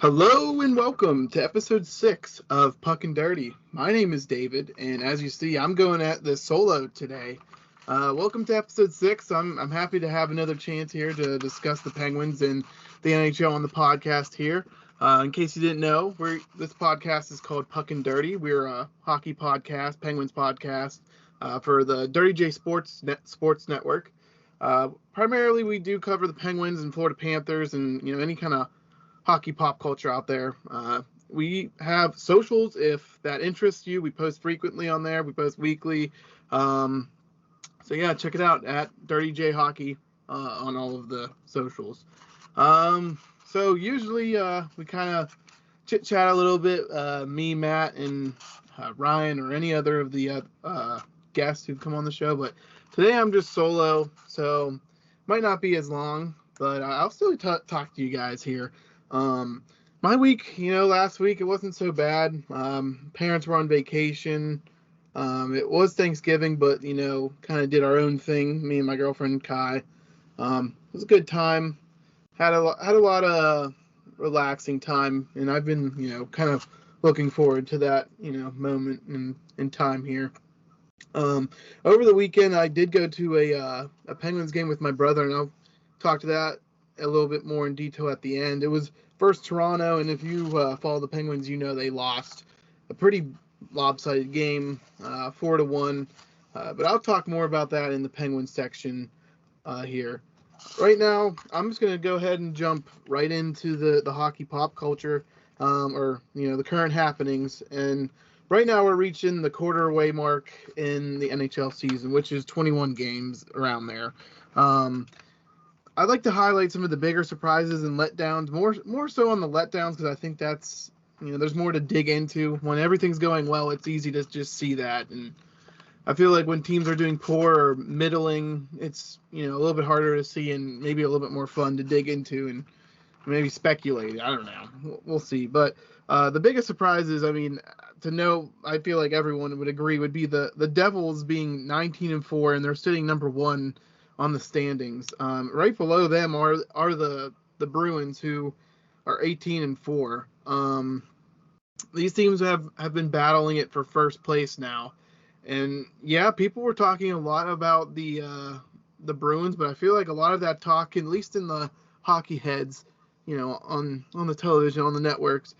Hello and welcome to episode 6 of Puckin Dirty. My name is David, and as you see, I'm going at this solo today. Welcome to episode 6. I'm happy to have another chance here to discuss the Penguins and the NHL on the podcast here. In case you didn't know, this podcast is called Puckin Dirty. We're a hockey podcast, Penguins podcast, for the Dirty J Sports Network. Primarily, we do cover the Penguins and Florida Panthers and any kind of hockey pop culture out there. We have socials if that interests you. We post frequently on there. We post weekly. So yeah, check it out at Dirty J Hockey on all of the socials. So usually we kind of chit chat a little bit. Me, Matt, and Ryan, or any other of the guests who've come on the show. But today I'm just solo, so might not be as long, but I'll still talk to you guys here. My week, last week it wasn't so bad. Parents were on vacation. It was Thanksgiving, but kind of did our own thing. Me and my girlfriend Kai. It was a good time. Had a lot of relaxing time, and I've been kind of looking forward to that moment in time here. Over the weekend I did go to a Penguins game with my brother, and I'll talk to that a little bit more in detail at the end. It was first Toronto, and if you follow the Penguins, they lost a pretty lopsided game, 4-1. But I'll talk more about that in the Penguins section here. Right now, I'm just going to go ahead and jump right into the hockey pop culture, or the current happenings. And right now, we're reaching the quarter-way mark in the NHL season, which is 21 games around there. I'd like to highlight some of the bigger surprises and letdowns, more so on the letdowns, because I think that's, there's more to dig into. When everything's going well, it's easy to just see that. And I feel like when teams are doing poor or middling, it's, a little bit harder to see and maybe a little bit more fun to dig into and maybe speculate. I don't know. We'll see. But the biggest surprises, to know, I feel like everyone would agree, would be the Devils being 19-4, and they're sitting number 1 on the standings. Right below them are the Bruins, who are 18-4. These teams have been battling it for first place now, and yeah, people were talking a lot about the Bruins, but I feel like a lot of that talk, at least in the hockey heads, on the television, on the networks,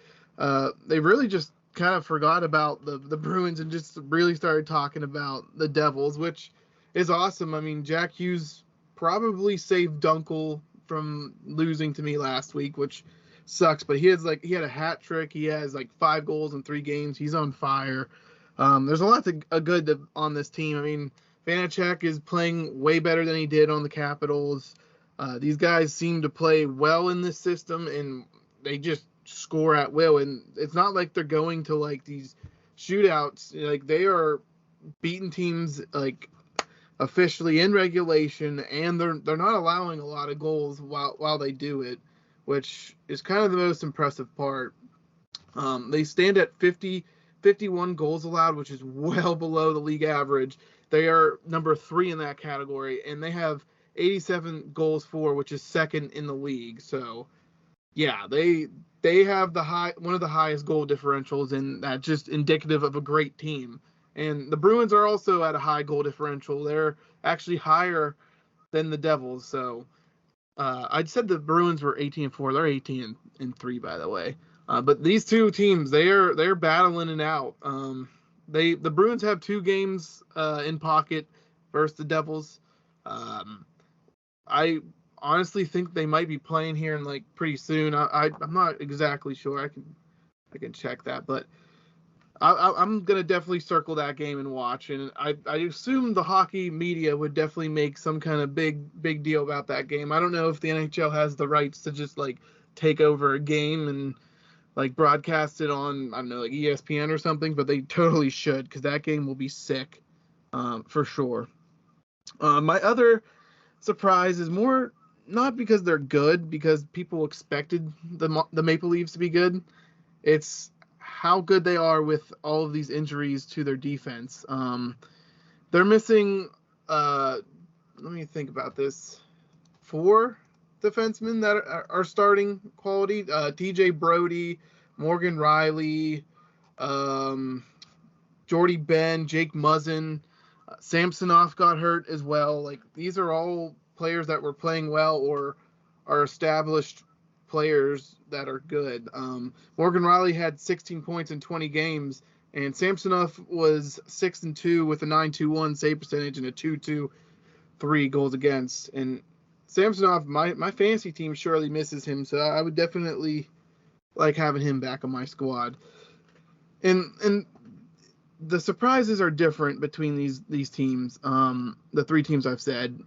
they really just kind of forgot about the Bruins and just really started talking about the Devils, which is awesome. Jack Hughes probably saved Dunkel from losing to me last week, which sucks, but he had a hat trick. He has 5 goals in 3 games. He's on fire. There's a lot of good on this team. Vanacek is playing way better than he did on the Capitals. These guys seem to play well in this system, and they just score at will. And it's not like they're going to these shootouts. They are beating teams officially in regulation, and they're not allowing a lot of goals while they do it, which is kind of the most impressive part. They stand at 51 goals allowed, which is well below the league average. They are number 3 in that category, and they have 87 goals for, which is second in the league. So yeah, they have one of the highest goal differentials, and that's just indicative of a great team. And the Bruins are also at a high goal differential. They're actually higher than the Devils. So I said the Bruins were 18-4. They're 18-3, by the way. But these two teams, they're battling it out. The Bruins have 2 games in pocket versus the Devils. I honestly think they might be playing here in pretty soon. I'm not exactly sure. I can check that, but I'm gonna definitely circle that game and watch, and I assume the hockey media would definitely make some kind of big deal about that game. I don't know if the NHL has the rights to just take over a game and broadcast it on, I don't know, ESPN or something, but they totally should, because that game will be sick, for sure. My other surprise is more not because they're good, because people expected the Maple Leafs to be good. It's how good they are with all of these injuries to their defense. They're missing, let me think about this, 4 defensemen that are starting quality. TJ Brody, Morgan Riley, Jordy Ben, Jake Muzzin, Samsonov got hurt as well. Like, these are all players that were playing well or are established players that are good. Morgan Riley had 16 points in 20 games, and Samsonov was 6-2 with a 9.21 save percentage and a 2.23 goals against. And Samsonov, my fantasy team surely misses him, so I would definitely like having him back on my squad. And the surprises are different between these teams. The three teams I've said.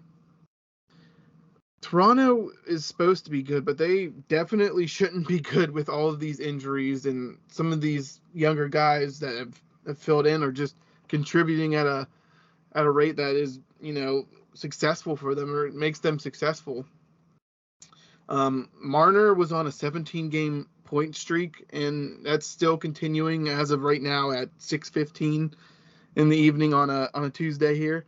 Toronto is supposed to be good, but they definitely shouldn't be good with all of these injuries and some of these younger guys that have filled in or just contributing at a rate that is, successful for them, or it makes them successful. Marner was on a 17-game point streak, and that's still continuing as of right now at 6:15 in the evening on a Tuesday here.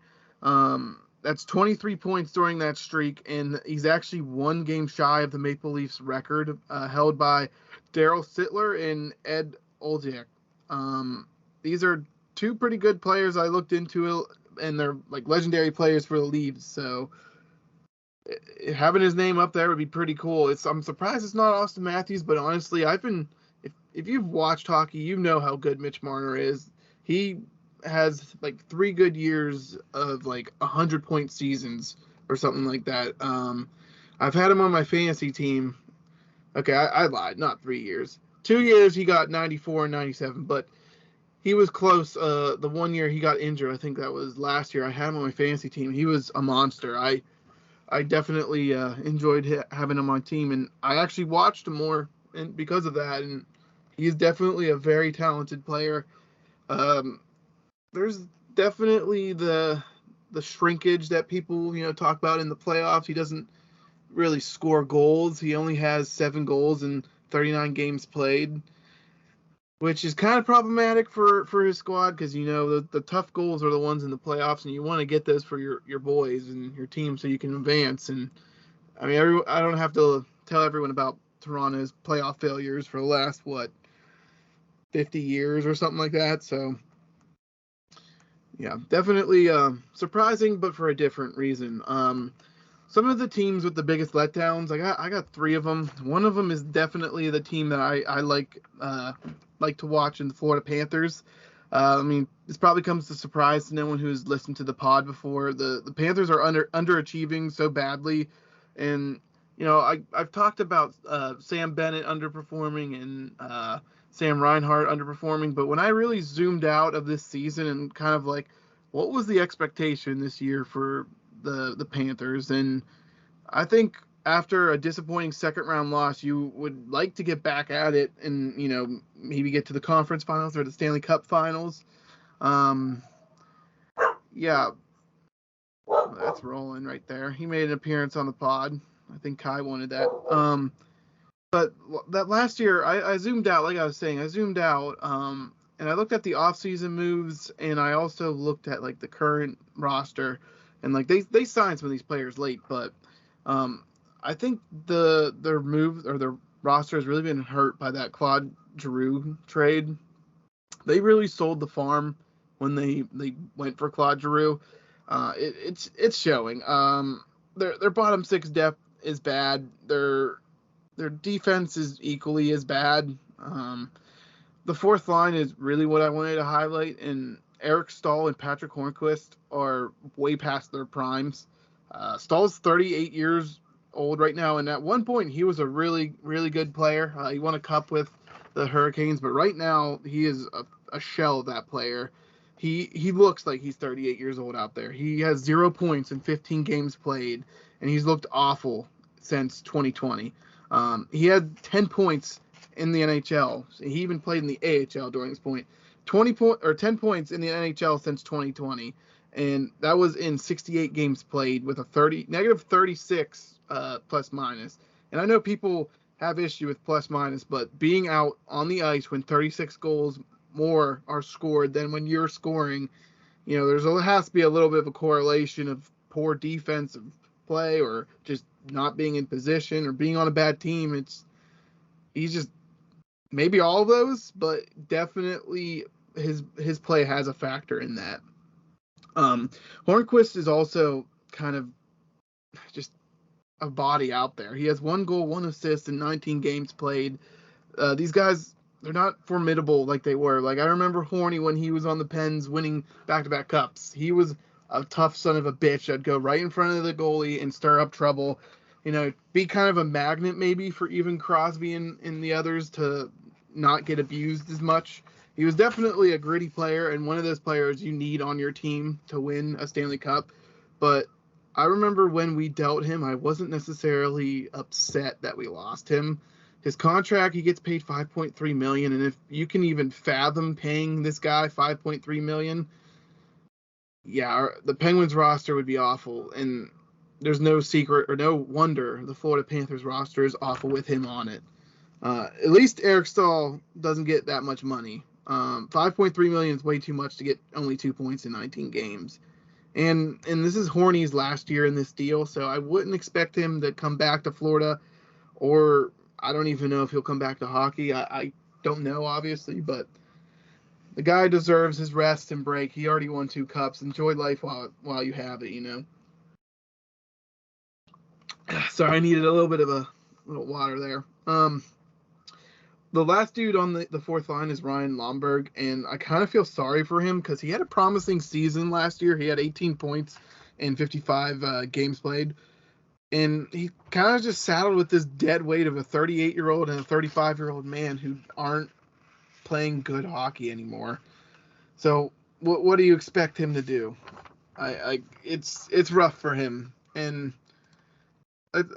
That's 23 points during that streak, and he's actually one game shy of the Maple Leafs record held by Daryl Sittler and Ed Oldziak. These are two pretty good players I looked into, and they're like legendary players for the Leafs, so having his name up there would be pretty cool. I'm surprised it's not Austin Matthews, but honestly, if you've watched hockey, you know how good Mitch Marner is. He has like 3 good years of like 100-point seasons or something like that. I've had him on my fantasy team. Okay, I lied, not 3 years. 2 years he got 94 and 97, but he was close. The 1 year he got injured, I think that was last year. I had him on my fantasy team. He was a monster. I definitely enjoyed having him on my team, and I actually watched him more because of that, and he's definitely a very talented player. There's definitely the shrinkage that people, talk about in the playoffs. He doesn't really score goals. He only has 7 goals in 39 games played, which is kind of problematic for his squad because, the tough goals are the ones in the playoffs, and you want to get those for your boys and your team so you can advance. And, I mean, I don't have to tell everyone about Toronto's playoff failures for the last, 50 years or something like that. So, yeah, definitely surprising, but for a different reason. Some of the teams with the biggest letdowns, I got 3 of them. One of them is definitely the team that I like to watch in the Florida Panthers. I mean, this probably comes as a surprise to no one who's listened to the pod before. The Panthers are underachieving so badly, and I've talked about Sam Bennett underperforming and Sam Reinhart underperforming, but when I really zoomed out of this season and kind of like, what was the expectation this year for the Panthers? And I think after a disappointing second round loss, you would like to get back at it and, maybe get to the conference finals or the Stanley Cup finals. Yeah, that's rolling right there. He made an appearance on the pod. I think Kai wanted that. But that last year, I zoomed out, like I was saying, and I looked at the offseason moves, and I also looked at like the current roster, and like they signed some of these players late, but I think their move or their roster has really been hurt by that Claude Giroux trade. They really sold the farm when they went for Claude Giroux. It's showing. Their bottom 6 depth is bad. Their defense is equally as bad. The fourth line is really what I wanted to highlight, and Eric Stahl and Patrick Hornquist are way past their primes. Stahl's 38 years old right now, and at one point he was a really, really good player. He won a cup with the Hurricanes, but right now he is a shell of that player. He looks like he's 38 years old out there. He has 0 points in 15 games played, and he's looked awful since 2020. He had 10 points in the NHL. He even played in the AHL during this point. 10 points in the NHL since 2020, and that was in 68 games played with a -36 plus minus. And I know people have issue with plus minus, but being out on the ice when 36 goals more are scored than when you're scoring, there has to be a little bit of a correlation of poor defensive play or just not being in position or being on a bad team. He's just maybe all of those, but definitely his play has a factor in that. Hornquist is also kind of just a body out there. He has 1 goal, 1 assist in 19 games played. These guys, they're not formidable like they were. Like, I remember Horny when he was on the Pens winning back-to-back cups. He was a tough son of a bitch that'd go right in front of the goalie and stir up trouble. Be kind of a magnet maybe for even Crosby and the others to not get abused as much. He was definitely a gritty player and one of those players you need on your team to win a Stanley Cup. But I remember when we dealt him, I wasn't necessarily upset that we lost him. His contract, he gets paid $5.3 million, and if you can even fathom paying this guy $5.3 million, yeah, the Penguins roster would be awful. And there's no secret or no wonder the Florida Panthers roster is awful with him on it. At least Eric Stahl doesn't get that much money. $5.3 million is way too much to get only 2 points in 19 games. And this is Horny's last year in this deal, so I wouldn't expect him to come back to Florida, or I don't even know if he'll come back to hockey. I don't know, obviously, but the guy deserves his rest and break. He already won 2 cups. Enjoy life while you have it, Sorry, I needed a little bit of a little water there. The last dude on the fourth line is Ryan Lomberg, and I kind of feel sorry for him because he had a promising season last year. He had 18 points in 55 games played, and he kind of just saddled with this dead weight of a 38-year-old and a 35-year-old man who aren't playing good hockey anymore. So what do you expect him to do? It's rough for him, and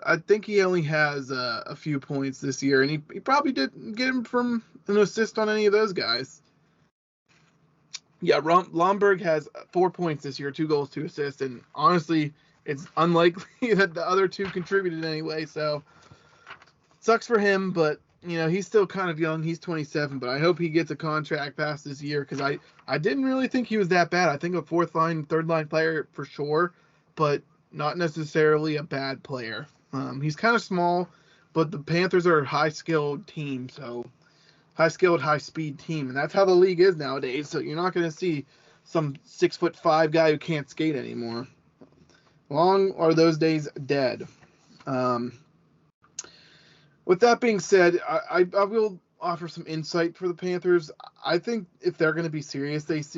I think he only has a few points this year, and he probably didn't get him from an assist on any of those guys. Yeah, Lomberg has 4 points this year, 2 goals, 2 assists, and honestly, it's unlikely that the other 2 contributed anyway, so sucks for him, but, he's still kind of young. He's 27, but I hope he gets a contract past this year because I didn't really think he was that bad. I think a fourth-line, third-line player for sure, but not necessarily a bad player. He's kind of small, but the Panthers are a high-skilled team, so high-skilled, high-speed team, and that's how the league is nowadays, so you're not going to see some 6'5" guy who can't skate anymore. Long are those days dead. With that being said, I will offer some insight for the Panthers. I think if they're going to be serious this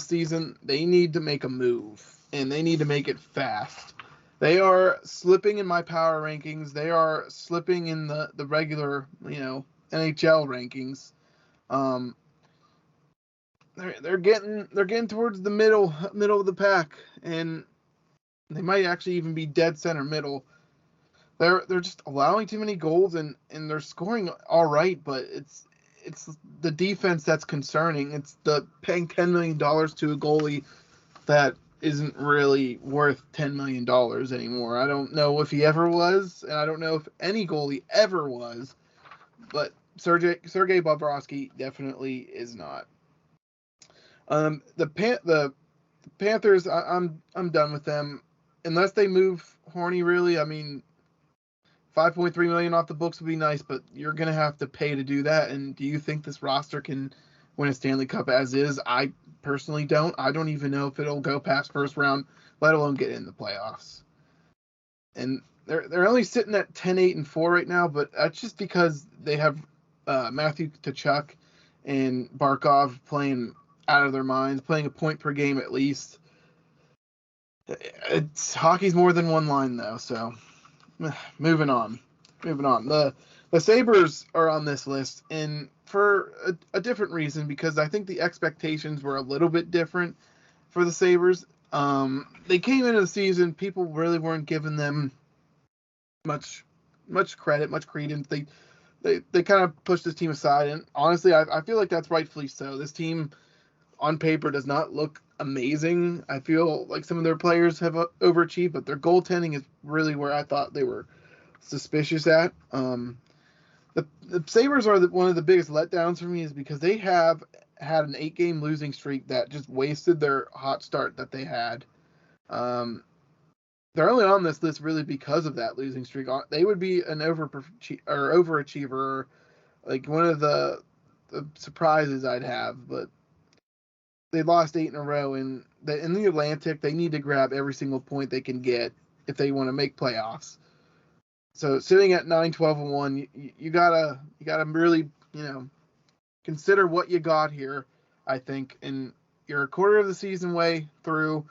season, they need to make a move, and they need to make it fast. They are slipping in my power rankings. They are slipping in the regular, NHL rankings. They're getting towards the middle of the pack, and they might actually even be dead center middle. They're just allowing too many goals, and they're scoring all right, but it's the defense that's concerning. It's the paying $10 million to a goalie that isn't really worth $10 million anymore. I don't know if he ever was, and I don't know if any goalie ever was, but Sergei Bobrovsky definitely is not. The Panthers, I'm done with them unless they move Horny. Really, I mean, $5.3 million off the books would be nice, but you're gonna have to pay to do that. And do you think this roster can win a Stanley Cup as is? I personally don't. I don't even know if it'll go past first round, let alone get in the playoffs. And they're only sitting at 10-8-4 right now, but that's just because they have Matthew Tkachuk and Barkov playing out of their minds, playing a point per game at least. Hockey's more than one line though, so moving on. The Sabres are on this list, and for a different reason, because I think the expectations were a little bit different for the Sabres. They came into the season, people really weren't giving them much credit, much credence. They kind of pushed this team aside, and honestly, I feel like that's rightfully so. This team, on paper, does not look amazing. I feel like some of their players have overachieved, but their goaltending is really where I thought they were suspicious at. The Sabres are one of the biggest letdowns for me, is because they have had an 8-game losing streak that just wasted their hot start that they had. they're only on this list really because of that losing streak. They would be an overachiever, like one of the surprises I'd have, but they lost 8 in a row, and in the Atlantic, they need to grab every single point they can get if they want to make playoffs. So sitting at 9-12-1, you gotta really consider what you got here. I think, and you're a quarter of the season way through.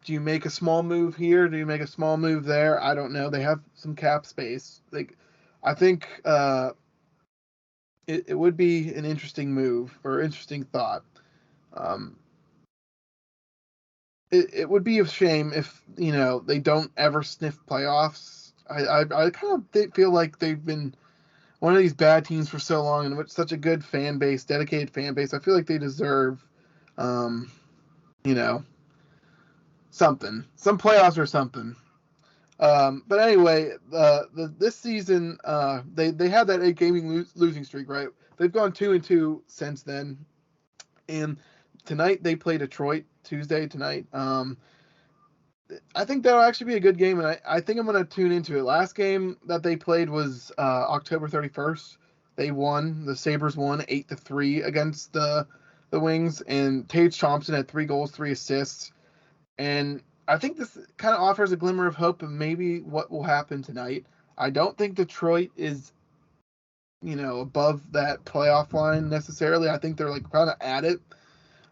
Do you make a small move here? Do you make a small move there? I don't know. They have some cap space. I think it would be an interesting move or interesting thought. It would be a shame if they don't ever sniff playoffs. I kind of feel like they've been one of these bad teams for so long, and with such a good fan base, dedicated fan base. I feel like they deserve, something, some playoffs or something. But anyway, this season, they had that 8-game losing streak, right? They've gone 2-2 since then, and tonight they play Detroit. Tuesday tonight. I think that'll actually be a good game, and I think I'm going to tune into it. Last game that they played was October 31st. They won. The Sabres won 8-3 against the Wings, and Tage Thompson had 3 goals, 3 assists. And I think this kind of offers a glimmer of hope of maybe what will happen tonight. I don't think Detroit is, above that playoff line necessarily. I think they're kind of at it.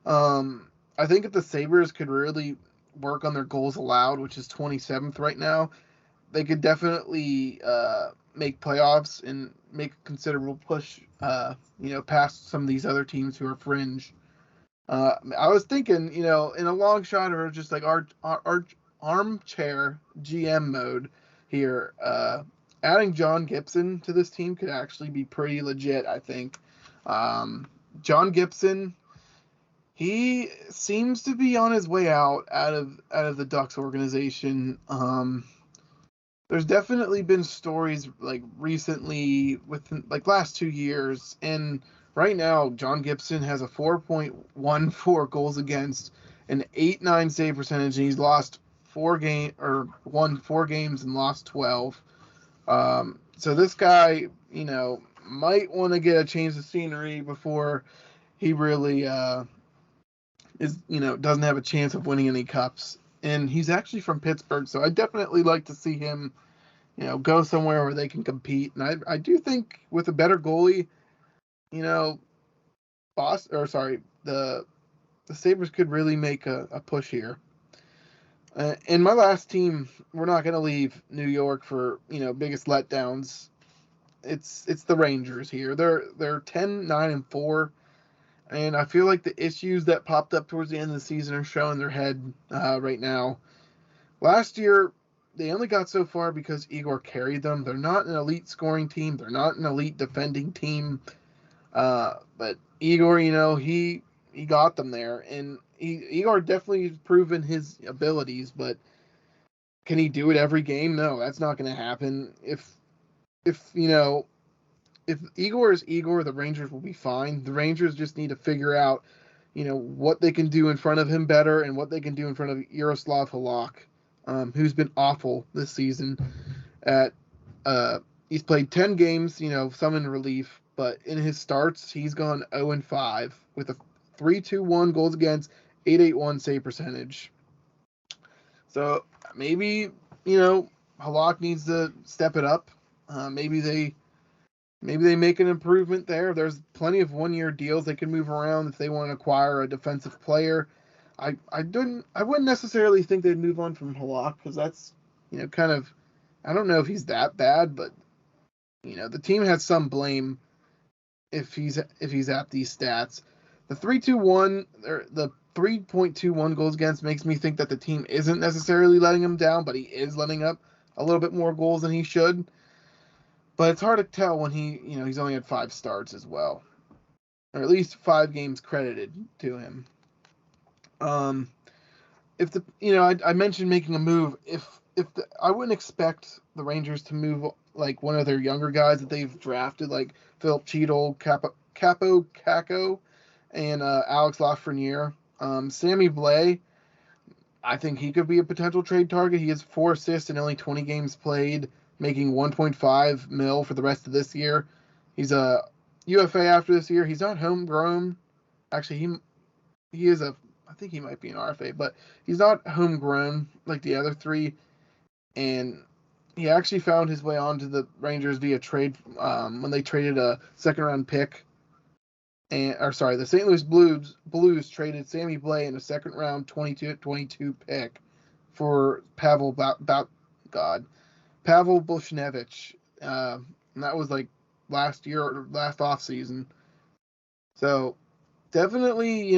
I think if the Sabres could really work on their goals allowed, which is 27th right now, they could definitely make playoffs and make a considerable push, past some of these other teams who are fringe. I was thinking, in a long shot or just like our armchair GM mode here, adding John Gibson to this team could actually be pretty legit, I think. John Gibson, he seems to be on his way out of the Ducks organization. There's definitely been stories recently within last 2 years, and right now John Gibson has a 4.14 goals against, an 8.9 save percentage, and he's lost won 4 games and lost 12. So this guy, might want to get a change of scenery before he really doesn't have a chance of winning any cups. And he's actually from Pittsburgh, so I definitely like to see him, go somewhere where they can compete. And I do think with a better goalie, the Sabres could really make a push here. In my last team, we're not going to leave New York for, biggest letdowns. It's the Rangers here. They're 10-9-4. And I feel like the issues that popped up towards the end of the season are showing their head right now. Last year, they only got so far because Igor carried them. They're not an elite scoring team. They're not an elite defending team. But Igor, he got them there. And Igor definitely has proven his abilities. But can he do it every game? No, that's not going to happen. If Igor is Igor, the Rangers will be fine. The Rangers just need to figure out, what they can do in front of him better and what they can do in front of Yaroslav Halak, who's been awful this season. He's played 10 games, some in relief, but in his starts, he's gone 0-5 with a 3.21 goals against, 8.81 save percentage. So maybe, Halak needs to step it up. Maybe they make an improvement there. There's plenty of one-year deals they can move around if they want to acquire a defensive player. I wouldn't necessarily think they'd move on from Halak because that's, kind of, I don't know if he's that bad, but, the team has some blame if he's at these stats. The 3.21 or the 3.21 goals against makes me think that the team isn't necessarily letting him down, but he is letting up a little bit more goals than he should. But it's hard to tell when he's only had 5 starts as well, or at least 5 games credited to him. I mentioned making a move. I wouldn't expect the Rangers to move one of their younger guys that they've drafted, like Philip Cheadle, Capo Caco, and Alex Lafreniere. Sammy Blais, I think he could be a potential trade target. He has 4 assists in only 20 games played, making 1.5 mil for the rest of this year. He's a UFA after this year. He's not homegrown. Actually, he is I think he might be an RFA, but he's not homegrown like the other three. And he actually found his way onto the Rangers via trade when they traded a second-round pick. The St. Louis Blues traded Sammy Blais in a second-round 22 pick for Pavel Buchnevich. And that was like last year or last offseason. So definitely,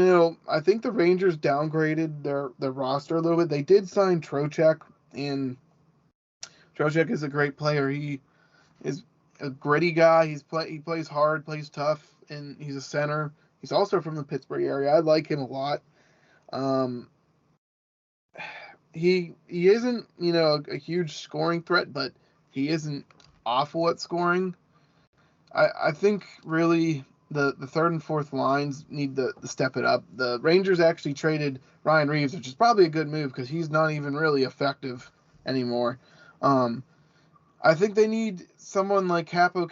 I think the Rangers downgraded their roster a little bit. They did sign Trocheck, and Trocheck is a great player. He is a gritty guy. He plays hard, plays tough, and he's a center. He's also from the Pittsburgh area. I like him a lot. He isn't, a huge scoring threat, but he isn't awful at scoring. I think really the third and fourth lines need to step it up. The Rangers actually traded Ryan Reeves, which is probably a good move because he's not even really effective anymore. I think they need someone like Capo. I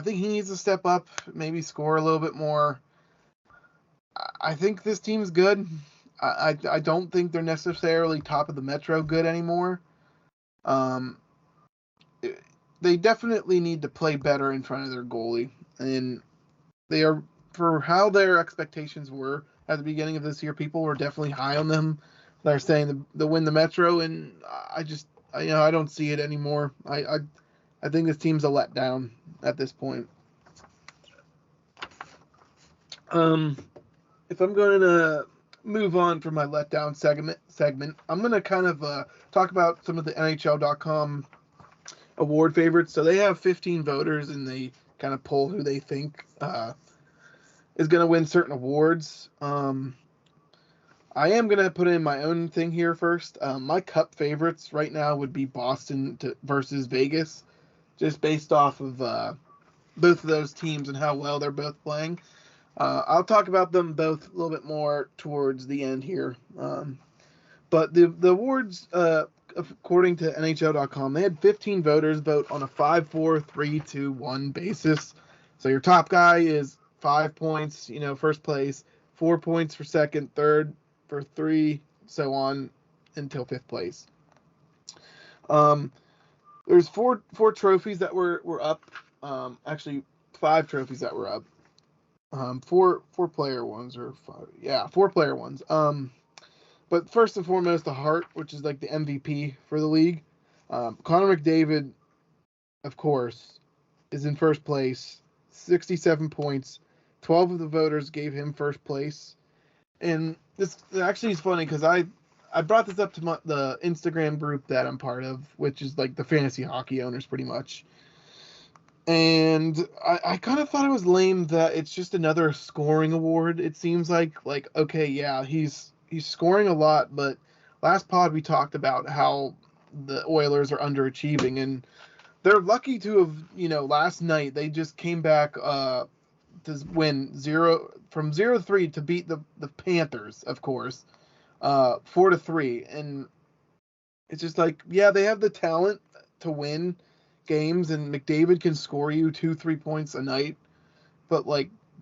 think he needs to step up, maybe score a little bit more. I think this team's good. I don't think they're necessarily top of the Metro good anymore. They definitely need to play better in front of their goalie, and they are, for how their expectations were at the beginning of this year, people were definitely high on them. They're saying they'll win the Metro, and I don't see it anymore. I think this team's a letdown at this point. If I'm going to move on from my letdown segment, I'm going to kind of talk about some of the NHL.com award favorites. So they have 15 voters, and they kind of poll who they think is going to win certain awards. I am going to put in my own thing here first. My cup favorites right now would be Boston versus Vegas, just based off of both of those teams and how well they're both playing. I'll talk about them both a little bit more towards the end here. But the awards, according to NHL.com, they had 15 voters vote on a 5-4-3-2-1 basis. So your top guy is 5 points, first place, 4 points for second, third for 3, so on until 5th place. There's four trophies that were up. Actually, 5 trophies that were up. 4 player ones or 5. Yeah, 4 player ones. But first and foremost, the Hart, which is like the MVP for the league. Connor McDavid, of course, is in first place, 67 points. 12 of the voters gave him first place. And this actually is funny because I brought this up to the Instagram group that I'm part of, which is like the fantasy hockey owners pretty much. And I kind of thought it was lame that it's just another scoring award. It seems like okay, yeah, he's scoring a lot, but last pod we talked about how the Oilers are underachieving, and they're lucky to have, last night they just came back to win 0-3 to beat the Panthers, of course, 4-3, and it's just like, yeah, they have the talent to win games, and McDavid can score you 2-3 points a night, but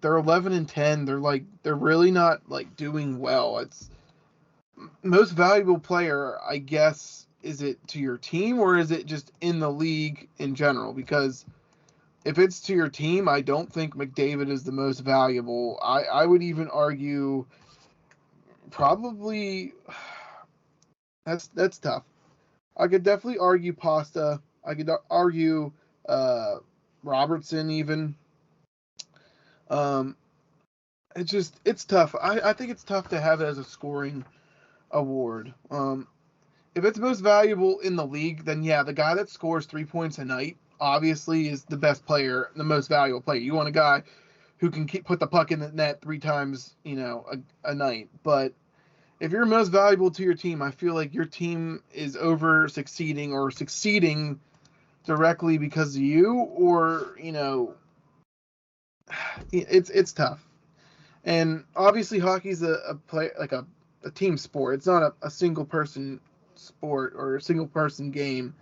they're 11-10. They're really not doing well. It's most valuable player, I guess. Is it to your team or is it just in the league in general? Because if it's to your team, I don't think McDavid is the most valuable. I would even argue probably that's tough. I could definitely argue Pasta. I could argue Robertson even. It's tough. I think it's tough to have it as a scoring award. If it's most valuable in the league, then yeah, the guy that scores 3 points a night obviously is the best player, the most valuable player. You want a guy who can put the puck in the net 3 times, a night. But if you're most valuable to your team, I feel like your team is over succeeding or succeeding directly because of you, or it's tough. And obviously, hockey's a play like a team sport. It's not a single person sport or a single person game.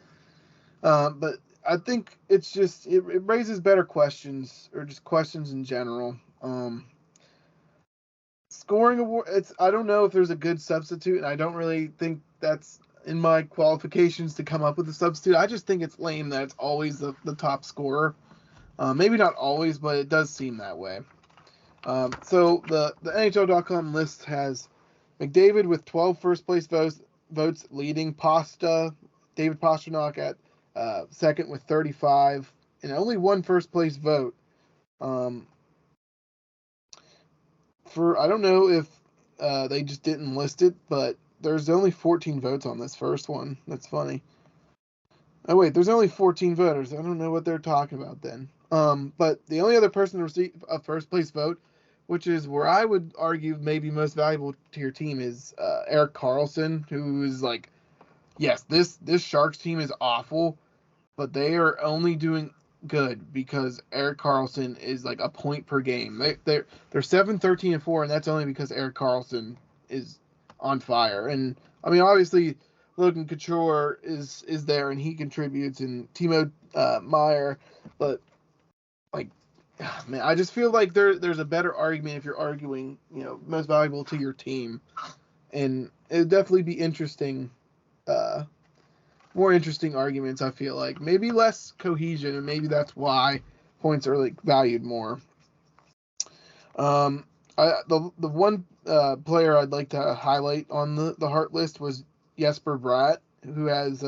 But I think it's just it raises better questions or just questions in general. Scoring award. I don't know if there's a good substitute, and I don't really think that's in my qualifications to come up with a substitute. I just think it's lame that it's always the top scorer. Maybe not always, but it does seem that way. So the NHL.com list has McDavid with 12 first place votes leading David Pastrnak at second with 35, and only one first place vote. I don't know if they just didn't list it, but there's only 14 votes on this first one. That's funny. Oh wait, there's only 14 voters. I don't know what they're talking about then. But the only other person to receive a first place vote, which is where I would argue maybe most valuable to your team, is Erik Karlsson, who is like, yes, this Sharks team is awful, but they are only doing good because Erik Karlsson is like a point per game. They're 7-13-4, and that's only because Erik Karlsson is on fire. And I mean, obviously, Logan Couture is there and he contributes, and Timo Meier, but like, man, I just feel like there's a better argument if you're arguing, most valuable to your team, and it'd definitely be interesting. More interesting arguments, I feel like. Maybe less cohesion, and maybe that's why points are like valued more. The one player I'd like to highlight on the Hart list was Jesper Bratt, who has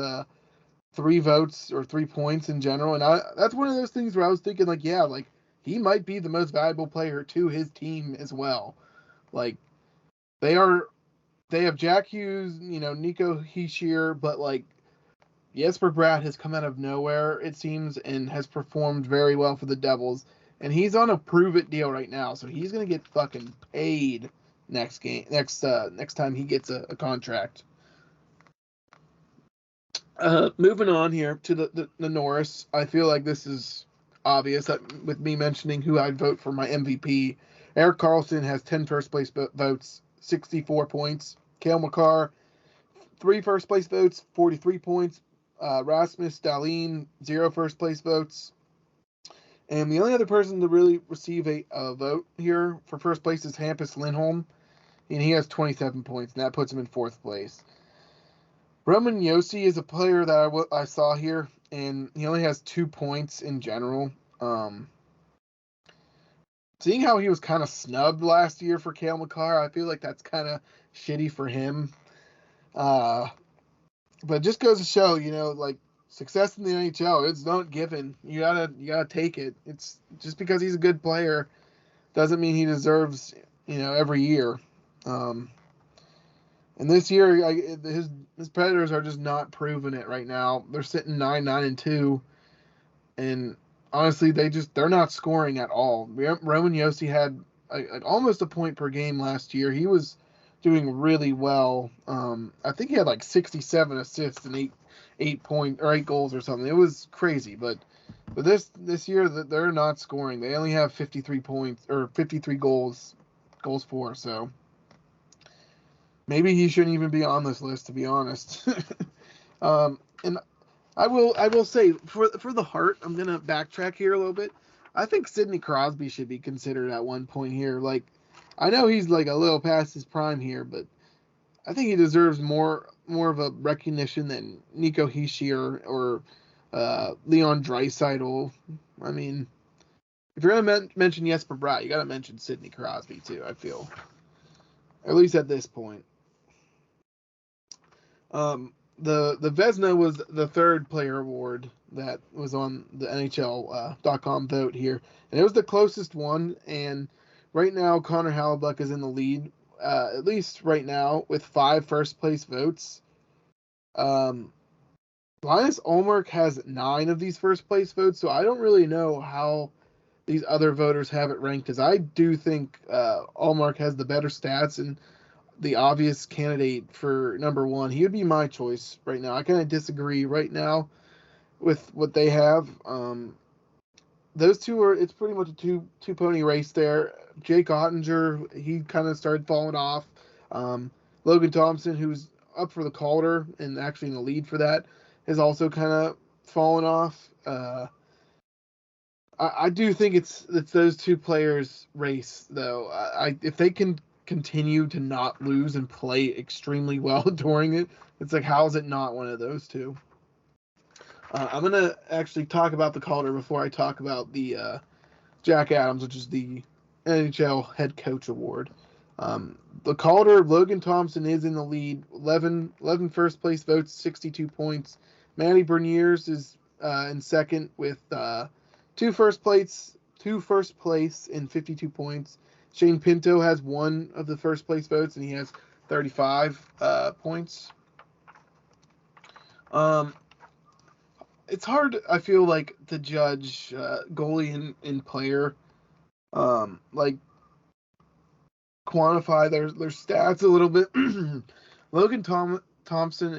3 votes or 3 points in general, and that's one of those things where I was thinking like, yeah, like he might be the most valuable player to his team as well. Like they have Jack Hughes, Nico Hischier, but like Jesper Bratt has come out of nowhere, it seems, and has performed very well for the Devils. And he's on a prove-it deal right now, so he's going to get fucking paid next time he gets a contract. Moving on here to the Norris, I feel like this is obvious with me mentioning who I'd vote for my MVP. Erik Karlsson has 10 first-place votes, 64 points. Cale Makar, 3 first-place votes, 43 points. Rasmus Dahlin, 0 first place votes. And the only other person to really receive a vote here for first place is Hampus Lindholm, and he has 27 points, and that puts him in 4th place. Roman Josi is a player that I saw here, and he only has 2 points in general. Seeing how he was kind of snubbed last year for Cale Makar, I feel like that's kind of shitty for him. But it just goes to show, like success in the NHL, it's not given. You gotta take it. It's just because he's a good player doesn't mean he deserves, every year. And this year, his Predators are just not proving it right now. They're sitting 9-2, and honestly, they're not scoring at all. Roman Josi had almost a point per game last year. He was doing really well. I think he had like 67 assists and 8 goals or something. It was crazy, but this year they're not scoring. They only have 53 points or 53 goals for. So maybe he shouldn't even be on this list, to be honest. And I will say for the Hart, I'm gonna backtrack here a little bit. I think Sidney Crosby should be considered at one point here. Like, I know he's like a little past his prime here, but I think he deserves more of a recognition than Nico Hischier or Leon Draisaitl. I mean, if you're gonna mention Jesper Bratt, you gotta mention Sidney Crosby too. I feel, at least at this point. The Vezina was the 3rd player award that was on the NHL.com vote here, and it was the closest one. And right now, Connor Hellebuyck is in the lead, at least right now, with 5 first place votes. Linus Ullmark has 9 of these first place votes, so I don't really know how these other voters have it ranked, because I do think Ullmark has the better stats and the obvious candidate for number 1. He would be my choice right now. I kind of disagree right now with what they have. those two it's pretty much a two pony race there. Jake Ottinger, he kind of started falling off. Logan Thompson, who's up for the Calder and actually in the lead for that, has also kind of fallen off. I do think it's those two players' race though. If they can continue to not lose and play extremely well during it, it's like, how is it not one of those two? I'm gonna actually talk about the Calder before I talk about the Jack Adams, which is the NHL Head Coach Award. The Calder, Logan Thompson is in the lead, 11 first place votes, 62 points. Matty Berniers is in second with two first place and 52 points. Shane Pinto has one of the first place votes, and he has 35 points. It's hard, I feel like, to judge goalie and player, like, quantify their stats a little bit. Logan Thompson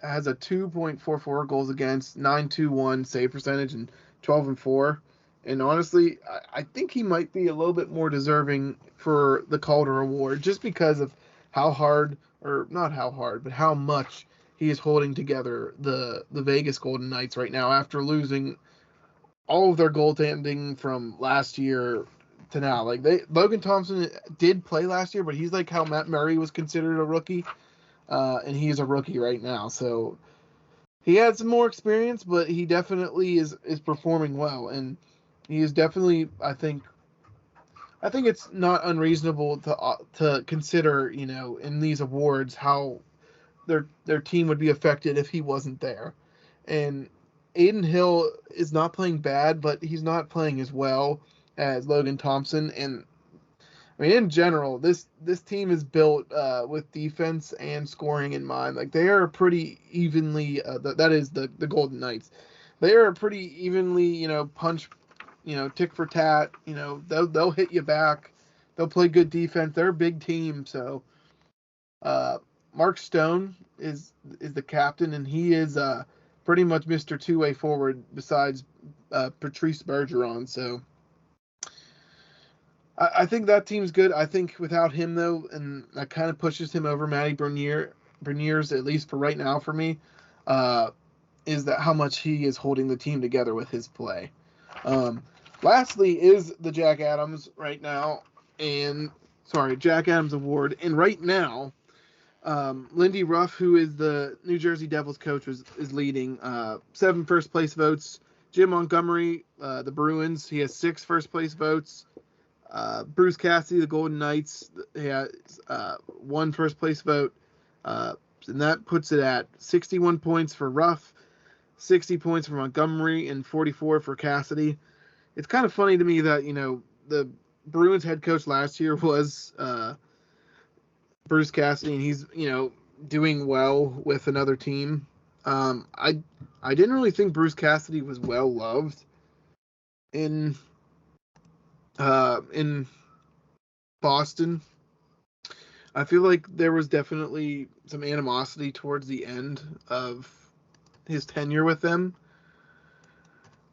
has a 2.44 goals against, 9.21 save percentage, and 12-4. And honestly, I think he might be a little bit more deserving for the Calder Award just because of how hard, or not how hard, but how much he is holding together the Vegas Golden Knights right now after losing all of their goaltending from last year to now. Like, Logan Thompson did play last year, but he's like how Matt Murray was considered a rookie, and he is a rookie right now. So he had some more experience, but he definitely is performing well, and he is definitely, I think it's not unreasonable to consider, in these awards how their team would be affected if he wasn't there. And Aiden Hill is not playing bad, but he's not playing as well as Logan Thompson. And I mean, in general, this team is built with defense and scoring in mind. Like, they are pretty evenly. That is the Golden Knights. They are pretty evenly, punch, tick for tat. They'll hit you back. They'll play good defense. They're a big team. So, Mark Stone is the captain, and he is pretty much Mr. Two-way forward besides Patrice Bergeron. So I think that team's good. I think without him, though, and that kind of pushes him over Matty Berniers, at least for right now for me, is that how much he is holding the team together with his play. Lastly is the Jack Adams Jack Adams Award. And right now, Lindy Ruff, who is the New Jersey Devils coach, is leading 7 first place votes. Jim Montgomery, the Bruins, he has 6 first place votes. Bruce Cassidy, the Golden Knights, he has 1 first place vote. And that puts it at 61 points for Ruff, 60 points for Montgomery, and 44 for Cassidy. It's kind of funny to me that, the Bruins head coach last year was Bruce Cassidy, and he's, doing well with another team. I didn't really think Bruce Cassidy was well loved in Boston. I feel like there was definitely some animosity towards the end of his tenure with them.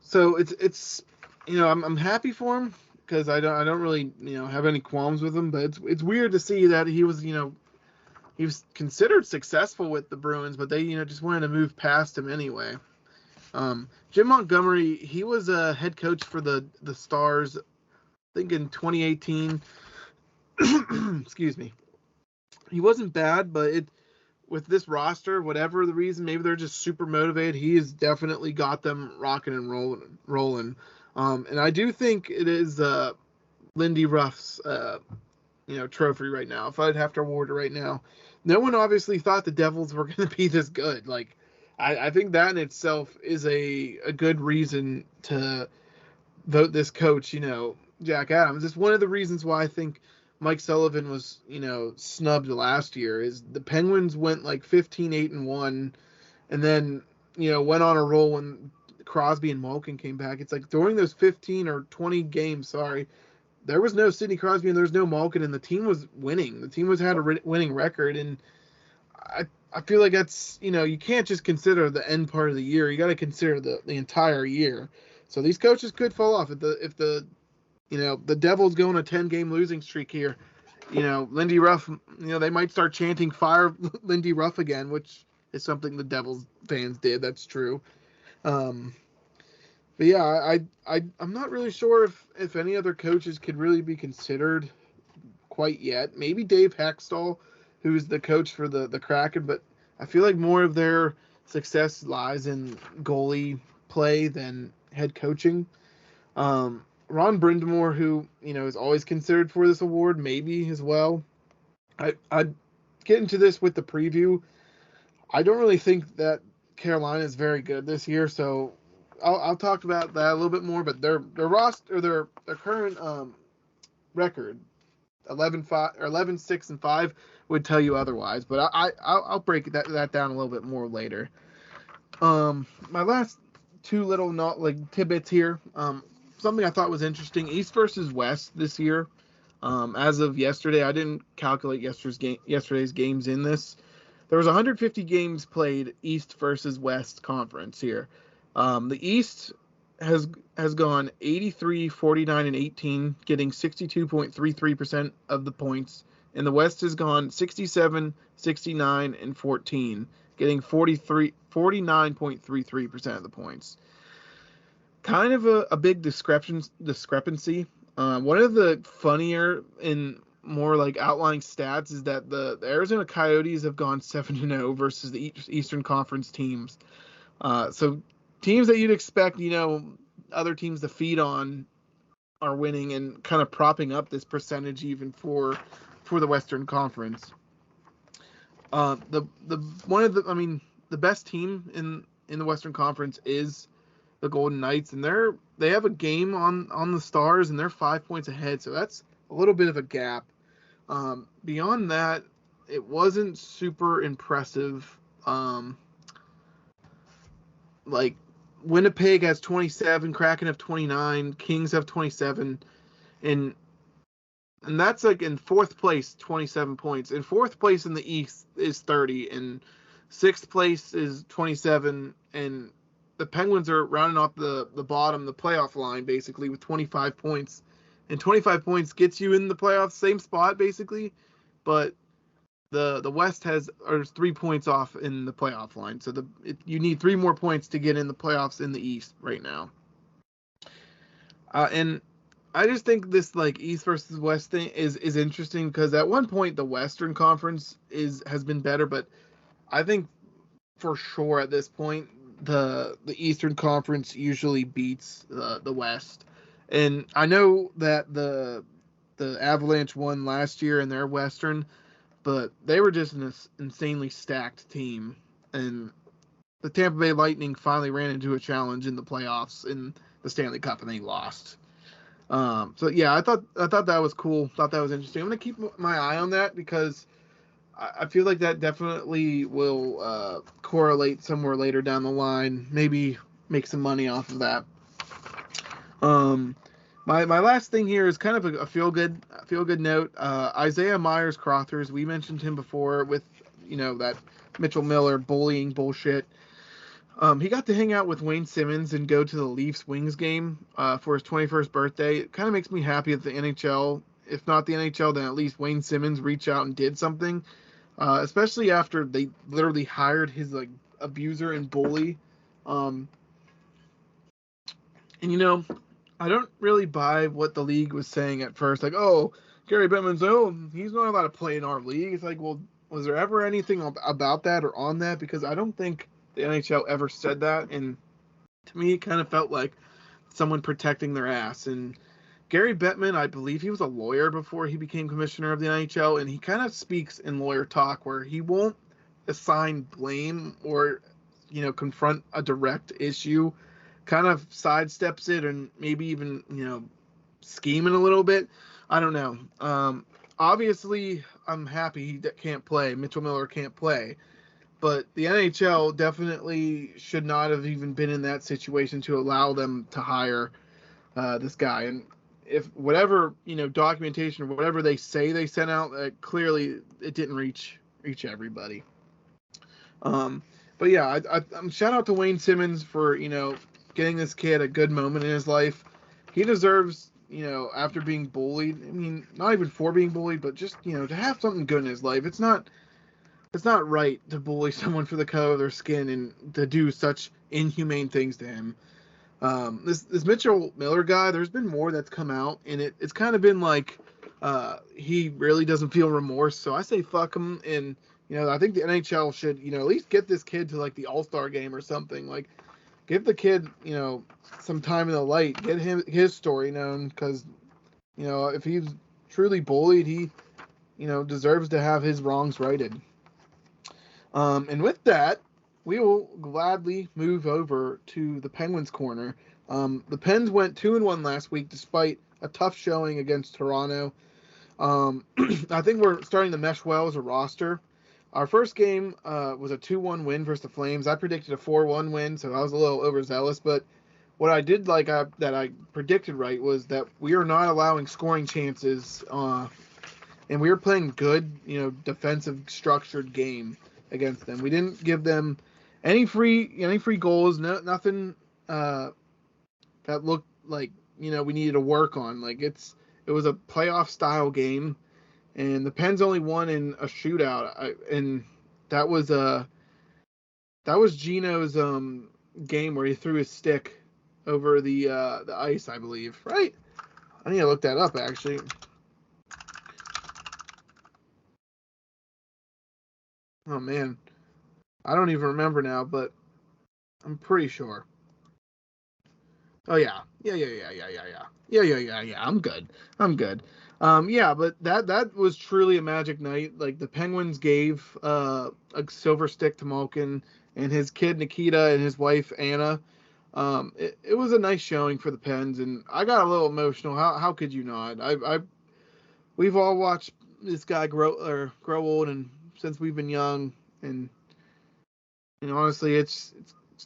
So it's I'm happy for him because I don't really have any qualms with him, but it's weird to see that he was he was considered successful with the Bruins, but they just wanted to move past him anyway. Jim Montgomery, he was a head coach for the Stars, I think in 2018. Excuse me. He wasn't bad, but with this roster, whatever the reason, maybe they're just super motivated. He has definitely got them rocking and rolling. And I do think it is Lindy Ruff's trophy right now. If I'd have to award it right now, no one obviously thought the Devils were going to be this good. Like, I think that in itself is a good reason to vote this coach, Jack Adams. It's one of the reasons why I think Mike Sullivan was, snubbed last year. Is the Penguins went like 15-8-1, and then, went on a roll when Crosby and Malkin came back. It's like during those 15 or 20 games, there was no Sidney Crosby and there was no Malkin, and the team was winning. The team had a winning record, and I feel like that's, you can't just consider the end part of the year. You got to consider the entire year. So these coaches could fall off if the the Devils go on a 10-game losing streak here. Lindy Ruff, they might start chanting "Fire Lindy Ruff" again, which is something the Devils fans did. That's true. But yeah, I'm not really sure if any other coaches could really be considered quite yet. Maybe Dave Hextall, who's the coach for the Kraken, but I feel like more of their success lies in goalie play than head coaching. Ron Brindamore, who is always considered for this award, maybe as well. I'd get into this with the preview. I don't really think that Carolina is very good this year, so I'll talk about that a little bit more. But their roster, or their current record, 11-6-5, would tell you otherwise. But I'll break that down a little bit more later. My last two little tidbits here. Something I thought was interesting: East versus West this year. As of yesterday, I didn't calculate yesterday's games in this. There was 150 games played East versus West conference here. The East has gone 83, 49, and 18, getting 62.33% of the points. And the West has gone 67, 69, and 14, getting 49.33% of the points. Kind of a big discrepancy. One of the funnier and more outlying stats is that the Arizona Coyotes have gone 7-0 versus the Eastern Conference teams. So teams that you'd expect, other teams to feed on are winning and kind of propping up this percentage even for the Western Conference. The best team in the Western Conference is the Golden Knights, and they have a game on the Stars, and they're 5 points ahead, so that's a little bit of a gap. Beyond that, it wasn't super impressive. Winnipeg has 27, Kraken have 29, Kings have 27, and that's in fourth place, 27 points. In fourth place in the East is 30, and sixth place is 27, and the Penguins are rounding off the bottom, the playoff line, basically, with 25 points. And 25 points gets you in the playoffs, same spot, basically. But the West is 3 points off in the playoff line. So you need 3 more points to get in the playoffs in the East right now. And I just think this East versus West thing is interesting because at one point the Western Conference has been better, but I think for sure at this point the Eastern Conference usually beats the West. And I know that the Avalanche won last year in their Western, but they were just an insanely stacked team. And the Tampa Bay Lightning finally ran into a challenge in the playoffs in the Stanley Cup, and they lost. So yeah, I thought that was cool. Thought that was interesting. I'm gonna keep my eye on that because I feel like that definitely will correlate somewhere later down the line. Maybe make some money off of that. My last thing here is kind of a feel good note. Isaiah Myers-Crothers, we mentioned him before with that Mitchell Miller bullying bullshit. He got to hang out with Wayne Simmons and go to the Leafs Wings game for his 21st birthday. It kind of makes me happy that the NHL, if not the NHL, then at least Wayne Simmons reached out and did something, especially after they literally hired his abuser and bully. And I don't really buy what the league was saying at first. Gary Bettman's, he's not allowed to play in our league. It's well, was there ever anything about that or on that? Because I don't think the NHL ever said that. And to me, it kind of felt like someone protecting their ass. And Gary Bettman, I believe he was a lawyer before he became commissioner of the NHL. And he kind of speaks in lawyer talk where he won't assign blame or, confront a direct issue. Kind of sidesteps it and maybe even, scheming a little bit. I don't know. Obviously, I'm happy he can't play. Mitchell Miller can't play. But the NHL definitely should not have even been in that situation to allow them to hire this guy. And if whatever, documentation or whatever they say they sent out, clearly it didn't reach everybody. But yeah, I'm shout out to Wayne Simmons for, getting this kid a good moment in his life. He deserves, after being bullied. I mean, not even for being bullied, but just, to have something good in his life. It's not right to bully someone for the color of their skin and to do such inhumane things to him. This Mitchell Miller guy, there's been more that's come out, and it's kind of been like he really doesn't feel remorse. So I say fuck him, and I think the NHL should at least get this kid to like the All-Star game or something. Like give the kid some time in the light, get him his story known, because if he's truly bullied, he deserves to have his wrongs righted. And with that, we will gladly move over to the Penguins corner. The Pens went 2-1 last week despite a tough showing against Toronto. I think we're starting to mesh well as a roster. Our first game was a 2-1 win versus the Flames. I predicted a 4-1 win, so I was a little overzealous. But what I did like that I predicted right was that we are not allowing scoring chances, and we were playing good, defensive structured game against them. We didn't give them any free goals, nothing that looked like we needed to work on. Like it was a playoff style game, and the Pens only won in a shootout. And that was Gino's game where he threw his stick over the ice, I believe. Right? I need to look that up actually. Oh man, I don't even remember now, but I'm pretty sure. Oh yeah. Yeah. I'm good. Yeah, but that was truly a magic night. Like the Penguins gave a silver stick to Malkin and his kid Nikita and his wife Anna. It was a nice showing for the Pens, and I got a little emotional. How could you not? We've all watched this guy grow old, and since we've been young, and honestly, it's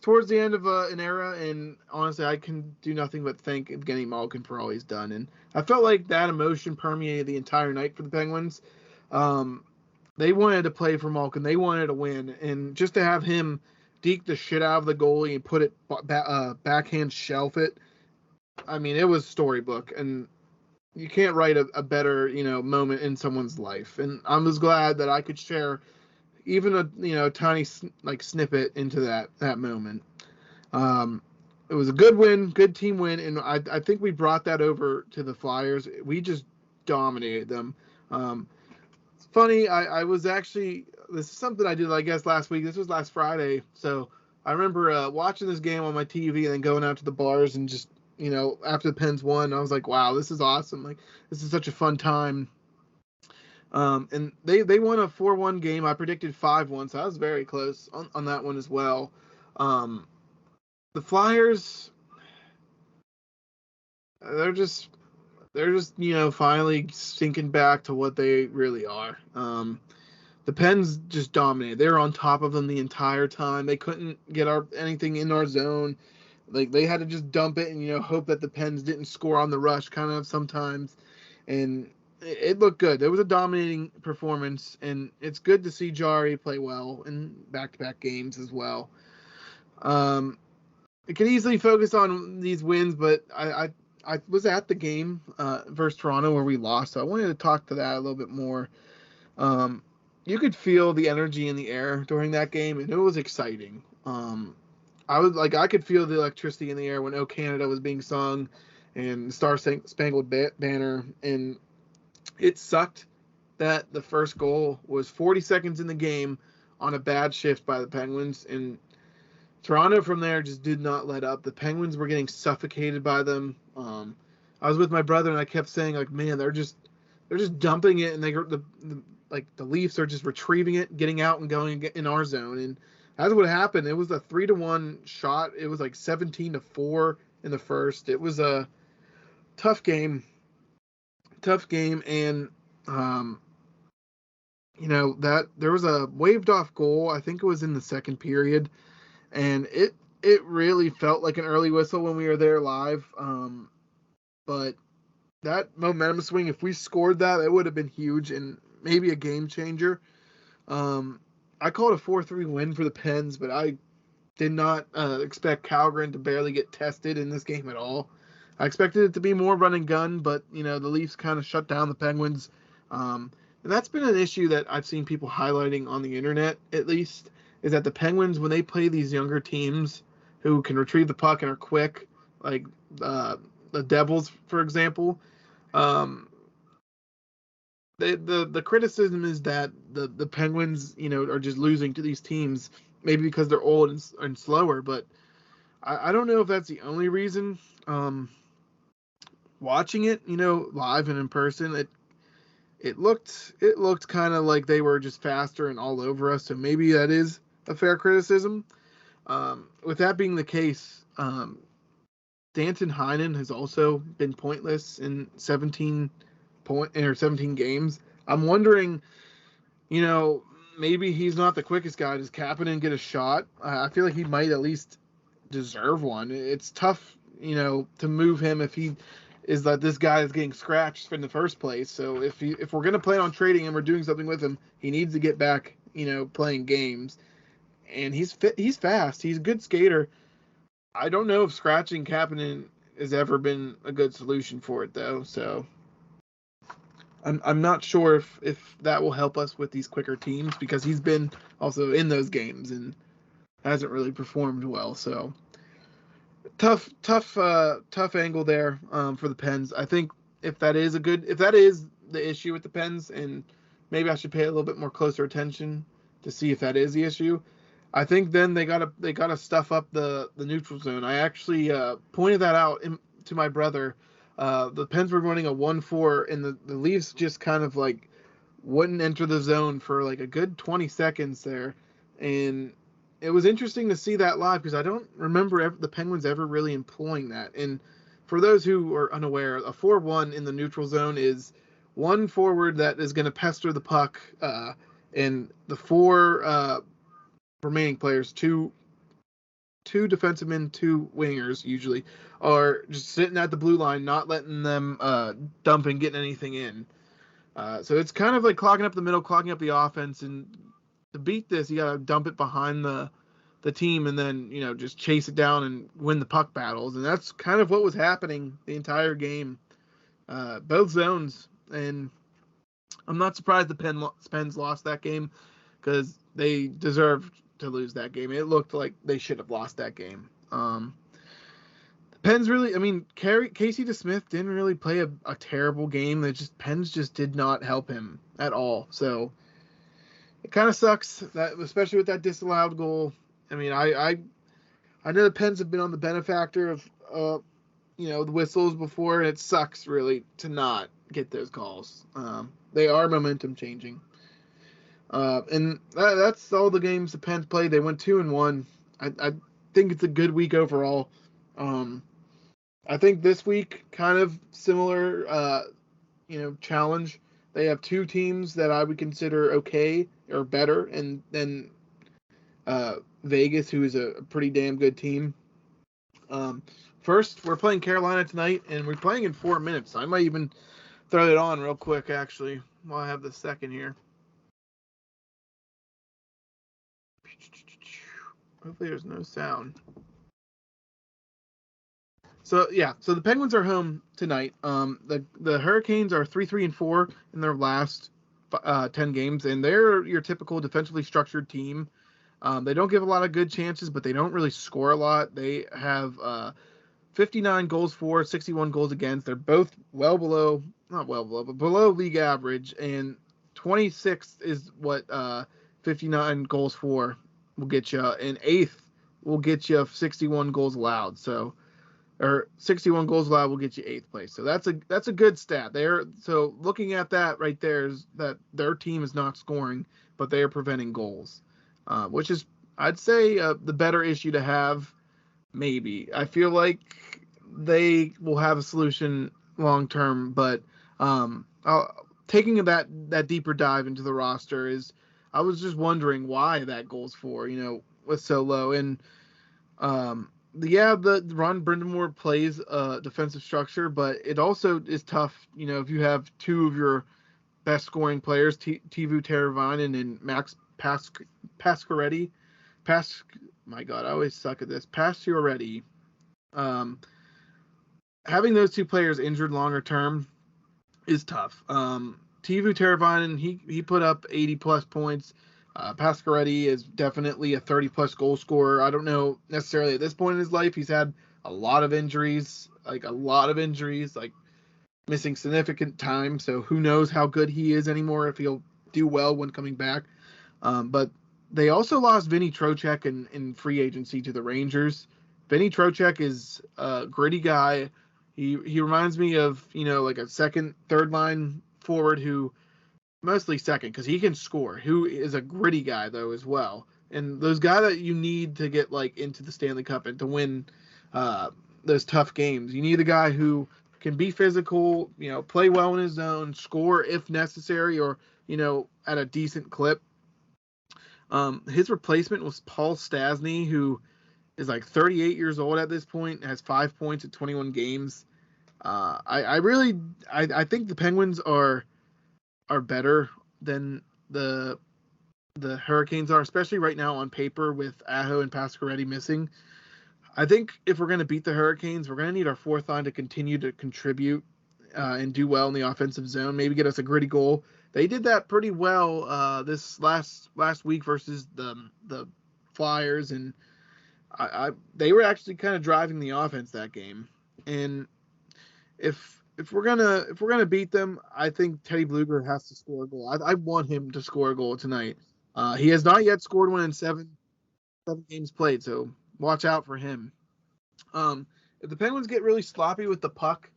towards the end of an era, and honestly, I can do nothing but thank Evgeny Malkin for all he's done. And I felt like that emotion permeated the entire night for the Penguins. They wanted to play for Malkin. They wanted to win, and just to have him deke the shit out of the goalie and put it backhand shelf it. I mean, it was storybook, and you can't write a better moment in someone's life. And I was glad that I could share even a tiny like snippet into that moment. It was a good win, good team win, and I think we brought that over to the Flyers. We just dominated them. It's funny. I was actually, this is something I did I guess last week. This was last Friday, so I remember watching this game on my TV and then going out to the bars and just after the Pens won, I was like, wow, this is awesome. Like this is such a fun time. And they won a 4-1 game. I predicted 5-1, so I was very close on that one as well. The Flyers, they're just finally sinking back to what they really are. The Pens just dominated. They were on top of them the entire time. They couldn't get anything in our zone. Like they had to just dump it and hope that the Pens didn't score on the rush kind of sometimes. And it looked good. It was a dominating performance, and it's good to see Jari play well in back-to-back games as well. It could easily focus on these wins, but I was at the game versus Toronto where we lost, so I wanted to talk to that a little bit more. You could feel the energy in the air during that game, and it was exciting. I could feel the electricity in the air when "O Canada" was being sung and Star Spangled Banner, and it sucked that the first goal was 40 seconds in the game on a bad shift by the Penguins, and Toronto from there just did not let up. The Penguins were getting suffocated by them. I was with my brother and I kept saying like, man, they're just dumping it, and the Leafs are just retrieving it, getting out and going in our zone, and that's what happened. It was a 3-1 shot. It was like 17-4 in the first. It was a tough game, and that there was a waved off goal. I think it was in the second period, and it really felt like an early whistle when we were there live. But that momentum swing, if we scored that, it would have been huge and maybe a game changer. I called a 4-3 win for the Pens, but I did not expect Calgren to barely get tested in this game at all. I expected it to be more run and gun, but the Leafs kind of shut down the Penguins. And that's been an issue that I've seen people highlighting on the internet, at least, is that the Penguins, when they play these younger teams who can retrieve the puck and are quick, like the Devils, for example, um, the criticism is that the Penguins, are just losing to these teams, maybe because they're old and slower, but I don't know if that's the only reason. Watching it, live and in person, it looked kind of like they were just faster and all over us. So maybe that is a fair criticism. With that being the case, Danton Heinen has also been pointless in 17 games. I'm wondering, maybe he's not the quickest guy. Does Kapanen get a shot? I feel like he might at least deserve one. It's tough, to move him if he is that this guy is getting scratched in the first place. So if we're going to plan on trading him or doing something with him, he needs to get back, playing games. And he's fast. He's a good skater. I don't know if scratching Kapanen has ever been a good solution for it, though. So I'm not sure if that will help us with these quicker teams, because he's been also in those games and hasn't really performed well. So tough angle there for the Pens. I think if that is the issue with the Pens, and maybe I should pay a little bit more closer attention to see if that is the issue. I think then they gotta stuff up the neutral zone. I actually pointed that out to my brother. The Pens were running a 1-4, and the Leafs just kind of like wouldn't enter the zone for like a good 20 seconds there, and it was interesting to see that live because I don't remember the Penguins ever really employing that. And for those who are unaware, a 4-1 in the neutral zone is one forward that is going to pester the puck, and the four remaining players, two defensemen, two wingers usually, are just sitting at the blue line, not letting them dump and get anything in. So it's kind of like clogging up the middle, clogging up the offense, and to beat this, you gotta dump it behind the team and then, just chase it down and win the puck battles. And that's kind of what was happening the entire game, both zones. And I'm not surprised the Pens lost that game, because they deserved to lose that game. It looked like they should have lost that game. The Pens really, Casey DeSmith didn't really play a terrible game. Pens just did not help him at all. So it kind of sucks, that, especially with that disallowed goal. I know the Pens have been on the benefactor of the whistles before, and it sucks really to not get those calls. They are momentum changing. And that's all the games the Pens played. They went 2-1. I think it's a good week overall. I think this week, kind of similar, challenge. They have two teams that I would consider okay or better, and then Vegas, who is a pretty damn good team. First, we're playing Carolina tonight, and we're playing in 4 minutes. So I might even throw it on real quick, actually, while I have the second here. Hopefully there's no sound. So the Penguins are home tonight. The Hurricanes are 3-4 in their last 10 games, and they're your typical defensively structured team. They don't give a lot of good chances, but they don't really score a lot. They have 59 goals for, 61 goals against. They're both below league average, and 26th is what 59 goals for will get you, and 8th will get you 61 goals allowed. So, or 61 goals allowed will get you 8th place. So that's a good stat. So looking at that right there is that their team is not scoring, but they are preventing goals, which is, I'd say, the better issue to have. Maybe I feel like they will have a solution long term, but taking that deeper dive into the roster is, I was just wondering why that goals for, was so low. And the Ron Brindamore plays defensive structure, but it also is tough, if you have two of your best scoring players, Teuvo Teravainen and Max Pasquaretti, my God, I always suck at this. Pacioretty. Having those two players injured longer term is tough. Teuvo Teravainen, he put up 80-plus points. Pacioretty is definitely a 30-plus goal scorer. I don't know necessarily at this point in his life. He's had a lot of injuries, like missing significant time. So who knows how good he is anymore, if he'll do well when coming back. But they also lost Vinny Trocheck in free agency to the Rangers. Vinny Trocheck is a gritty guy. He reminds me of, like a second, third line forward who, mostly second, because he can score, who is a gritty guy, though, as well. And those guys that you need to get, into the Stanley Cup and to win those tough games. You need a guy who can be physical, play well in his zone, score if necessary, or, at a decent clip. His replacement was Paul Stastny, who is 38 years old at this point, has 5 points in 21 games. I think the Penguins are better than the Hurricanes are, especially right now on paper with Aho and Pacioretty missing. I think if we're going to beat the Hurricanes, we're going to need our fourth line to continue to contribute and do well in the offensive zone, maybe get us a gritty goal. They did that pretty well this last week versus the Flyers, and they were actually kind of driving the offense that game. And if we're gonna beat them, I think Teddy Blueger has to score a goal. I want him to score a goal tonight. He has not yet scored one in seven games played, so watch out for him. If the Penguins get really sloppy with the puck,